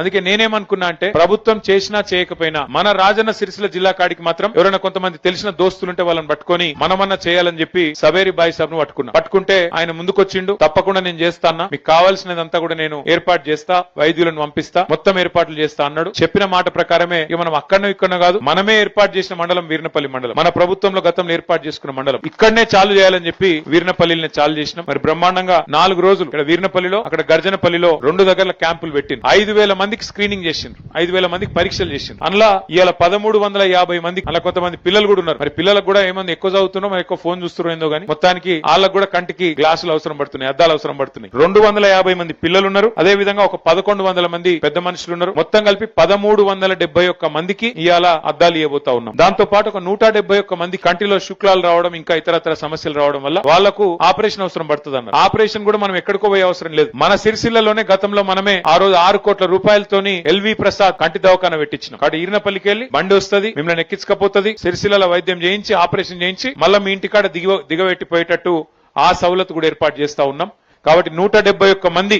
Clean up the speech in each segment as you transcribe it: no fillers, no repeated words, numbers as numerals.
అందుకే నేనేమనుకున్నా అంటే ప్రభుత్వం చేసినా చేయకపోయినా మన రాజన్న సిరిసిల్ల జిల్లా కాడికి మాత్రం ఎవరైనా కొంతమంది తెలిసిన దోస్తులుంటే వాళ్ళని పట్టుకొని మనమన్నా చేయాలని చెప్పి సవేరి బాయ్ సాబ్ ను పట్టుకుంటే ఆయన ముందుకొచ్చిండు. తప్పకుండా నేను చేస్తానా, మీకు కావాల్సినదంతా కూడా నేను ఏర్పాటు చేస్తా, వైద్యులను పంపిస్తా, మొత్తం ఏర్పాట్లు చేస్తా అన్నాడు. చెప్పిన మాట ప్రకారమే ఇక మనం అక్కడనో ఇక్కడనో కాదు, మనమే ఏర్పాటు చేసిన మండలం వీర్నపల్లి మండలం. మన ప్రభుత్వంలో గతంలో ఏర్పాటు చేసుకున్న మండలం ఇక్కడనే చాలు చేయాలని చెప్పి వీర్నపల్లిని చాలు చేసినాం. మరి బ్రహ్మాండంగా 4 రోజులు ఇక్కడ వీర్నపల్లిలో, అక్కడ గర్జనపల్లిలో 2 దగ్గర క్యాంపులు పెట్టింది. 5,000 మందికి స్క్రీనింగ్ చేసిండ్రు, 5,000 మందికి పరీక్షలు చేసిండ్రు. అందులో ఇవాళ 1350 మంది, అలా కొంతమంది పిల్లలు కూడా ఉన్నారు. మరి పిల్లలకు కూడా ఏమంది ఎక్కువ చదువుతున్నాం, మరి ఎక్కువ ఫోన్ చూస్తున్నాం ఏందో గానీ మొత్తానికి వాళ్ళకు కూడా కంటికి గ్లాసులు అవసరం పడుతున్నాయి, అద్దాలు అవసరం పడుతున్నాయి. 250 మంది పిల్లలు ఉన్నారు. అదే విధంగా ఒక 1100 మంది పెద్ద మనుషులు ఉన్నారు. మొత్తం కలిపి 1371 మందికి ఇవాళ అద్దాలు ఇవ్వబోతా ఉన్నాం. దాంతో పాటు ఒక 171 మంది కంటిలో శుక్లాలు రావడం, ఇంకా ఇతరత్ర సమస్యలు రావడం వల్ల వాళ్లకు ఆపరేషన్ అవసరం పడుతుంది అన్నారు. ఆపరేషన్ కూడా మనం ఎక్కడికో పోయే అవసరం లేదు. మన సిరిసిల్లలోనే గతంలో మనమే ఆ రోజు 6 కోట్ల రూపాయలతోని ఎల్వి ప్రసాద్ కంటి దవాఖాన పెట్టించినాం. అక్కడ ఈర్నపల్లికి వెళ్లి బండి వస్తుంది, మిమ్మల్ని ఎక్కించకపోతుంది, సిరిసిల్ల వైద్యం చేయించి ఆపరేషన్ చేయించి మళ్ళీ మీ ఇంటికాడ దిగబెట్టిపోయేటట్టు ఆ సౌలత్ కూడా ఏర్పాటు చేస్తా ఉన్నాం. కాబట్టి 171 మంది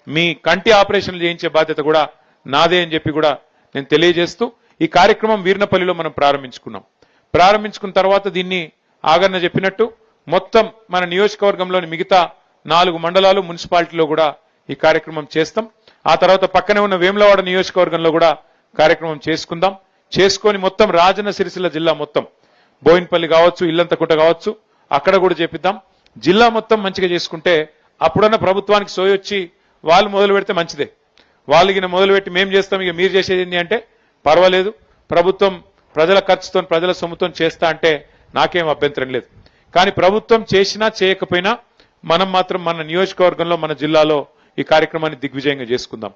మీ కంటి ఆపరేషన్లు చేయించే బాధ్యత కూడా నాదే అని చెప్పి కూడా నేను తెలియజేస్తూ ఈ కార్యక్రమం వీర్నపల్లిలో మనం ప్రారంభించుకున్న తర్వాత దీన్ని ఆగన్న చెప్పినట్టు మొత్తం మన నియోజకవర్గంలోని మిగతా 4 మండలాలు మున్సిపాలిటీలో కూడా ఈ కార్యక్రమం చేస్తాం. ఆ తర్వాత పక్కనే ఉన్న వేములవాడ నియోజకవర్గంలో కూడా కార్యక్రమం చేసుకొని మొత్తం రాజన్న సిరిసిల్ల జిల్లా మొత్తం బోయిన్పల్లి కావచ్చు, ఇల్లంతకుంట కావచ్చు, అక్కడ కూడా చేపిద్దాం. జిల్లా మొత్తం మంచిగా చేసుకుంటే అప్పుడన్నా ప్రభుత్వానికి సోయొచ్చి వాళ్ళు మొదలు పెడితే మంచిదే. వాళ్ళకి మొదలు పెట్టి మేము చేస్తాం, ఇక మీరు చేసేది ఏంటి అంటే పర్వాలేదు, ప్రభుత్వం ప్రజల ఖర్చుతో ప్రజల సొమ్ముతో చేస్తా అంటే నాకేం అభ్యంతరం లేదు. కానీ ప్రభుత్వం చేసినా చేయకపోయినా మనం మాత్రం మన నియోజకవర్గంలో మన జిల్లాలో ఈ కార్యక్రమాన్ని దిగ్విజయంగా చేసుకుందాం.